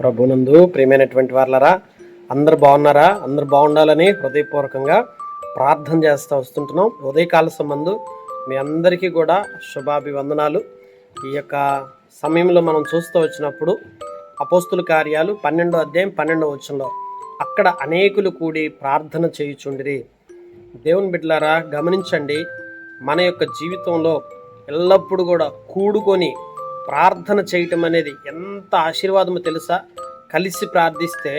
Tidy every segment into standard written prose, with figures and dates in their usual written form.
ప్రభునందు ప్రియమైనటువంటి వాళ్ళరా, అందరు బాగున్నారా? అందరు బాగుండాలని హృదయపూర్వకంగా ప్రార్థన చేస్తూ వస్తుంటున్నాం. ఉదయకాల సంబంధు మీ అందరికీ కూడా శుభాభివందనాలు. ఈ యొక్క సమయంలో మనం చూస్తూ వచ్చినప్పుడు అపోస్తుల కార్యాలు 12వ అధ్యాయం 12వ వచనంలో అక్కడ అనేకులు కూడి ప్రార్థన చేయుచుండిరి. దేవుని బిడ్డలారా, గమనించండి, మన యొక్క జీవితంలో ఎల్లప్పుడూ కూడా కూడుకొని ప్రార్థన చేయటం అనేది ఎంత ఆశీర్వాదమో తెలుసా? కలిసి ప్రార్థిస్తే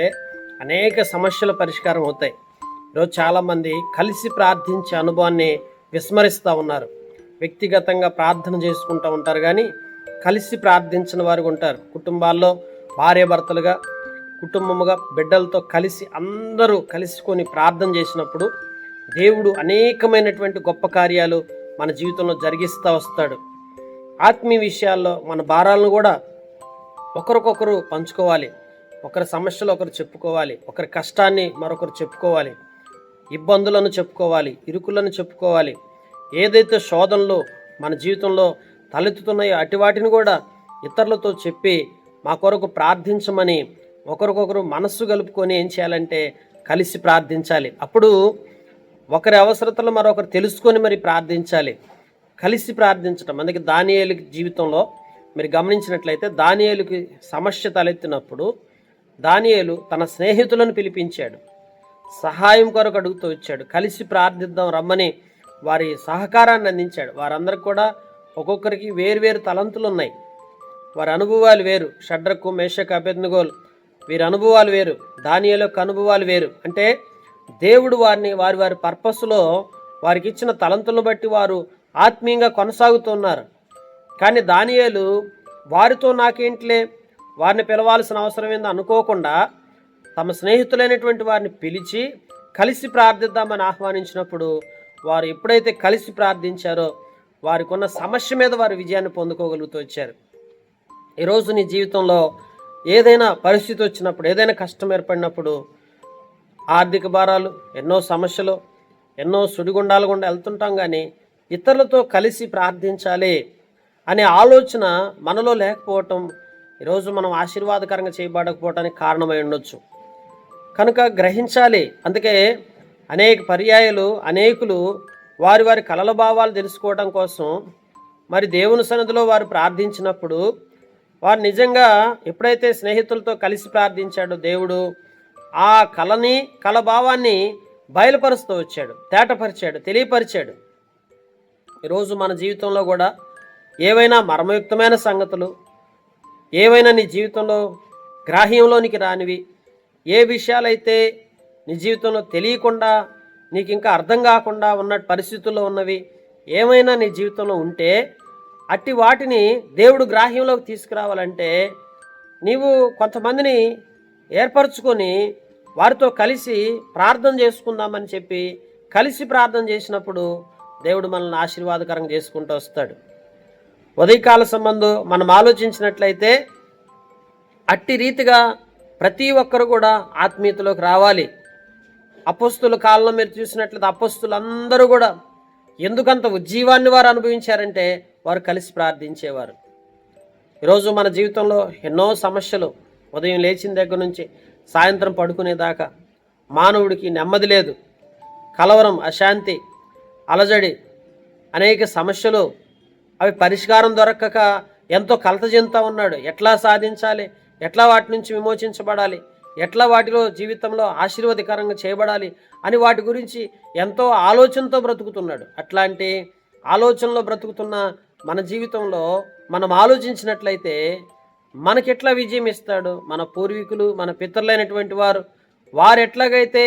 అనేక సమస్యల పరిష్కారం అవుతాయి. ఈరోజు చాలామంది కలిసి ప్రార్థించే అనుభవాన్ని విస్మరిస్తూ ఉన్నారు. వ్యక్తిగతంగా ప్రార్థన చేసుకుంటూ ఉంటారు, కానీ కలిసి ప్రార్థించిన వారు ఉంటారు. కుటుంబాల్లో భార్యాభర్తలుగా, కుటుంబముగా, బిడ్డలతో కలిసి అందరూ కలుసుకొని ప్రార్థన చేసినప్పుడు దేవుడు అనేకమైనటువంటి గొప్ప కార్యాలు మన జీవితంలో జరిగిస్తూ వస్తాడు. ఆత్మీయ విషయాల్లో మన భారాలను కూడా ఒకరికొకరు పంచుకోవాలి. ఒకరి సమస్యలు ఒకరు చెప్పుకోవాలి, ఒకరి కష్టాన్ని మరొకరు చెప్పుకోవాలి, ఇబ్బందులను చెప్పుకోవాలి, ఇరుకులను చెప్పుకోవాలి. ఏదైతే శోధనలు మన జీవితంలో తలెత్తుతున్నాయో అటు వాటిని కూడా ఇతరులతో చెప్పి మా కొరకు ప్రార్థించమని ఒకరికొకరు మనస్సు కలుపుకొని ఏం చేయాలంటే కలిసి ప్రార్థించాలి. అప్పుడు ఒకరి అవసరతలు మరొకరు తెలుసుకొని మరి ప్రార్థించాలి. కలిసి ప్రార్థించడం. అందుకే దానియేలు జీవితంలో మీరు గమనించినట్లయితే దానియేలుకి సమస్య తలెత్తినప్పుడు దానియేలు తన స్నేహితులను పిలిపించాడు, సహాయం కొరకు అడుగుతూ వచ్చాడు. కలిసి ప్రార్థిద్దాం రమ్మని వారి సహకారాన్ని అందించాడు. వారందరికి కూడా ఒక్కొక్కరికి వేరువేరు తలంతులు ఉన్నాయి, వారి అనుభవాలు వేరు. షడ్రకు, మేషకు, అబేద్నెగోలు వీరి అనుభవాలు వేరు, దానియేలు యొక్క అనుభవాలు వేరు. అంటే దేవుడు వారిని వారి వారి పర్పస్లో వారికి ఇచ్చిన తలంతులను బట్టి వారు ఆత్మీయంగా కొనసాగుతున్నారు. కానీ దానియేలు వారితో నాకేంటిలే, వారిని పిలవాల్సిన అవసరం ఏందో అనుకోకుండా తమ స్నేహితులైనటువంటి వారిని పిలిచి కలిసి ప్రార్థిద్దామని ఆహ్వానించినప్పుడు వారు ఎప్పుడైతే కలిసి ప్రార్థించారో వారికి ఉన్న సమస్య మీద వారు విజయాన్ని పొందుకోగలుగుతూ వచ్చారు. ఈరోజు నీ జీవితంలో ఏదైనా పరిస్థితి వచ్చినప్పుడు, ఏదైనా కష్టం ఏర్పడినప్పుడు, ఆర్థిక భారాలు, ఎన్నో సమస్యలు, ఎన్నో సుడిగుండాలు గుండా వెళ్తుంటాం, కానీ ఇతరులతో కలిసి ప్రార్థించాలి అనే ఆలోచన మనలో లేకపోవటం ఈరోజు మనం ఆశీర్వాదకరంగా చేయబడకపోవటానికి కారణమై ఉండొచ్చు. కనుక గ్రహించాలి. అందుకే అనేక పర్యాయాలు అనేకులు వారి వారి కలల భావాలు తెలుసుకోవడం కోసం మరి దేవుని సన్నిధిలో వారు ప్రార్థించినప్పుడు వారు నిజంగా ఎప్పుడైతే స్నేహితులతో కలిసి ప్రార్థించాడో దేవుడు ఆ కలభావాన్ని బయలుపరుస్తూ వచ్చాడు, తేటపరిచాడు, తెలియపరిచాడు. ఈరోజు మన జీవితంలో కూడా ఏవైనా మర్మయుక్తమైన సంగతులు, ఏవైనా నీ జీవితంలో గ్రాహ్యంలోనికి రానివి, ఏ విషయాలైతే నీ జీవితంలో తెలియకుండా నీకు ఇంకా అర్థం కాకుండా ఉన్న పరిస్థితుల్లో ఉన్నవి ఏమైనా నీ జీవితంలో ఉంటే అట్టి వాటిని దేవుడు గ్రాహ్యంలోకి తీసుకురావాలంటే నీవు కొంతమందిని ఏర్పరచుకొని వారితో కలిసి ప్రార్థన చేసుకుందామని చెప్పి కలిసి ప్రార్థన చేసినప్పుడు దేవుడు మనల్ని ఆశీర్వాదకరంగా చేసుకుంటూ వస్తాడు. ఉదయకాల సంబంధం మనం ఆలోచించినట్లయితే అట్టి రీతిగా ప్రతి ఒక్కరు కూడా ఆత్మీయతలోకి రావాలి. అపోస్తుల కాలంలో మీరు చూసినట్లయితే అపోస్తులందరూ కూడా ఎందుకంత ఉజ్జీవాన్ని వారు అనుభవించారంటే వారు కలిసి ప్రార్థించేవారు. ఈరోజు మన జీవితంలో ఎన్నో సమస్యలు, ఉదయం లేచిన దగ్గర నుంచి సాయంత్రం పడుకునేదాకా మానవుడికి నెమ్మది లేదు, కలవరం, అశాంతి, అలజడి, అనేక సమస్యలు, అవి పరిష్కారం దొరకక ఎంతో కలత చెందుతూ ఉన్నాడు. ఎట్లా సాధించాలి, ఎట్లా వాటి నుంచి విమోచించబడాలి, ఎట్లా వాటిలో జీవితంలో ఆశీర్వాదకరంగా చేయబడాలి అని వాటి గురించి ఎంతో ఆలోచనతో బ్రతుకుతున్నాడు. అట్లాంటి ఆలోచనలో బ్రతుకుతున్న మన జీవితంలో మనం ఆలోచించినట్లయితే మనకెట్లా విజయం ఇస్తాడు? మన పూర్వీకులు, మన పితరులైనటువంటి వారు ఎట్లాగైతే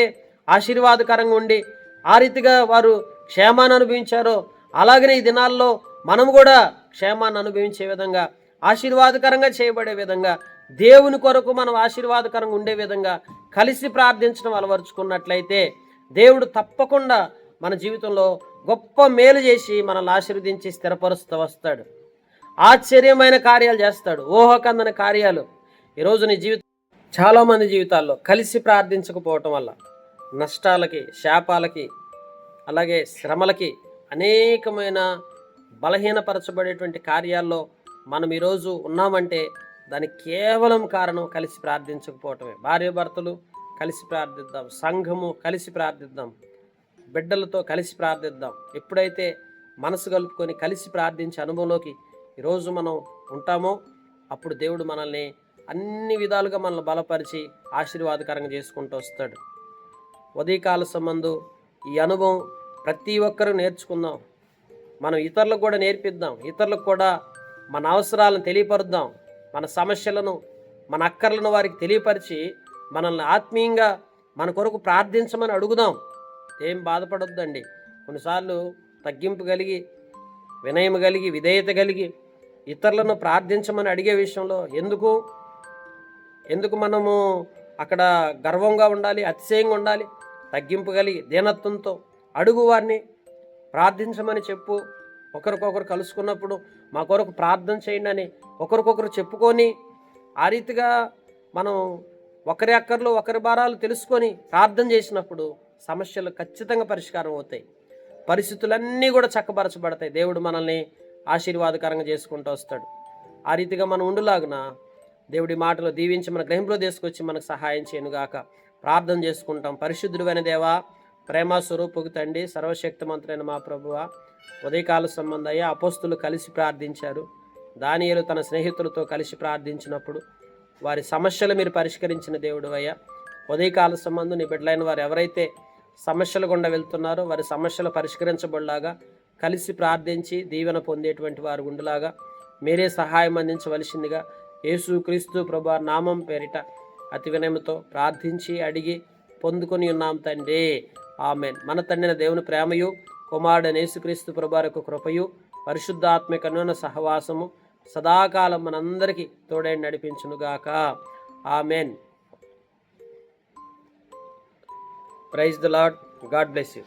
ఆశీర్వాదకరంగా ఉండి ఆ రీతిగా వారు క్షేమాన్ని అనుభవించారో అలాగనే ఈ దినాల్లో మనం కూడా క్షేమాన్ని అనుభవించే విధంగా, ఆశీర్వాదకరంగా చేయబడే విధంగా, దేవుని కొరకు మనం ఆశీర్వాదకరంగా ఉండే విధంగా కలిసి ప్రార్థించడం అలవరుచుకున్నట్లయితే దేవుడు తప్పకుండా మన జీవితంలో గొప్ప మేలు చేసి మనల్ని ఆశీర్వదించి స్థిరపరుస్తూ వస్తాడు. ఆశ్చర్యమైన కార్యాలు చేస్తాడు, ఊహకందని కార్యాలు. ఈరోజు నీ జీవితం, చాలామంది జీవితాల్లో కలిసి ప్రార్థించకపోవటం వల్ల నష్టాలకి, శాపాలకి, అలాగే శ్రమలకి, అనేకమైన బలహీనపరచబడేటువంటి కార్యాల్లో మనం ఈరోజు ఉన్నామంటే దానికి కేవలం కారణం కలిసి ప్రార్థించకపోవటమే. భార్యాభర్తలు కలిసి ప్రార్థిద్దాం, సంఘము కలిసి ప్రార్థిద్దాం, బిడ్డలతో కలిసి ప్రార్థిద్దాం. ఎప్పుడైతే మనసు కలుపుకొని కలిసి ప్రార్థించే అనుభవంలోకి ఈరోజు మనం ఉంటామో అప్పుడు దేవుడు మనల్ని అన్ని విధాలుగా మనల్ని బలపరిచి ఆశీర్వాదకరంగా చేసుకుంటూ వస్తాడు. ఉదయకాల సంబంధం ఈ అనుభవం ప్రతి ఒక్కరూ నేర్చుకుందాం. మనం ఇతరులకు కూడా నేర్పిద్దాం, ఇతరులకు కూడా మన అవసరాలను తెలియపరుద్దాం, మన సమస్యలను మన అక్కర్లను వారికి తెలియపరిచి మనల్ని ఆత్మీయంగా మన కొరకు ప్రార్థించమని అడుగుదాం. ఏం బాధపడొద్దండి. కొన్నిసార్లు తగ్గింపు కలిగి, వినయం కలిగి, విధేయత కలిగి ఇతరులను ప్రార్థించమని అడిగే విషయంలో ఎందుకు మనము అక్కడ గర్వంగా ఉండాలి, అతిశయంగా ఉండాలి? తగ్గింపు కలిగి దీనత్వంతో అడుగు, వారిని ప్రార్థించమని చెప్పు. ఒకరికొకరు కలుసుకున్నప్పుడు మా కొరకు ప్రార్థన చేయండి అని ఒకరికొకరు చెప్పుకొని ఆ రీతిగా మనం ఒకరి అక్కర్లు ఒకరి భారాలు తెలుసుకొని ప్రార్థన చేసినప్పుడు సమస్యలు ఖచ్చితంగా పరిష్కారం అవుతాయి, పరిస్థితులన్నీ కూడా చక్కబరచబడతాయి. దేవుడు మనల్ని ఆశీర్వాదకరంగా చేసుకుంటూ వస్తాడు. ఆ రీతిగా మనం ఉండులాగున దేవుడి మాటలు దీవించి మన గ్రహింపులో తీసుకొచ్చి మనకు సహాయం చేయనుగాక. ప్రార్థన చేసుకుంటాం. పరిశుద్ధుడైన దేవా, ప్రేమ స్వరూపుకు తండ్రి, సర్వశక్తిమంతుడైన మా ప్రభువా, ఉదయకాల సంబంధయ్య అపోస్తులు కలిసి ప్రార్థించారు. దానియేలు తన స్నేహితులతో కలిసి ప్రార్థించినప్పుడు వారి సమస్యలు మీరు పరిష్కరించిన దేవుడు అయ్యా. ఉదయకాల సంబంధం నీ బిడ్డలైన వారు ఎవరైతే సమస్యలు గుండా వెళ్తున్నారో వారి సమస్యలు పరిష్కరించబడలాగా కలిసి ప్రార్థించి దీవెన పొందేటువంటి వారు గుండులాగా మీరే సహాయం అందించవలసిందిగా యేసుక్రీస్తు ప్రభు నామం పేరిట అతి వినయంతో ప్రార్థించి అడిగి పొందుకొని ఉన్నాం తండ్రి, ఆమెన్. మన తండ్రిన దేవుని ప్రేమయు, కుమారుడైన యేసుక్రీస్తు ప్రభు యొక్క కృపయు, పరిశుద్ధాత్మిక అన్యోన్య సహవాసము సదాకాలం మనందరికీ తోడై నడిపించునుగాక. Amen. Praise the Lord. God bless you.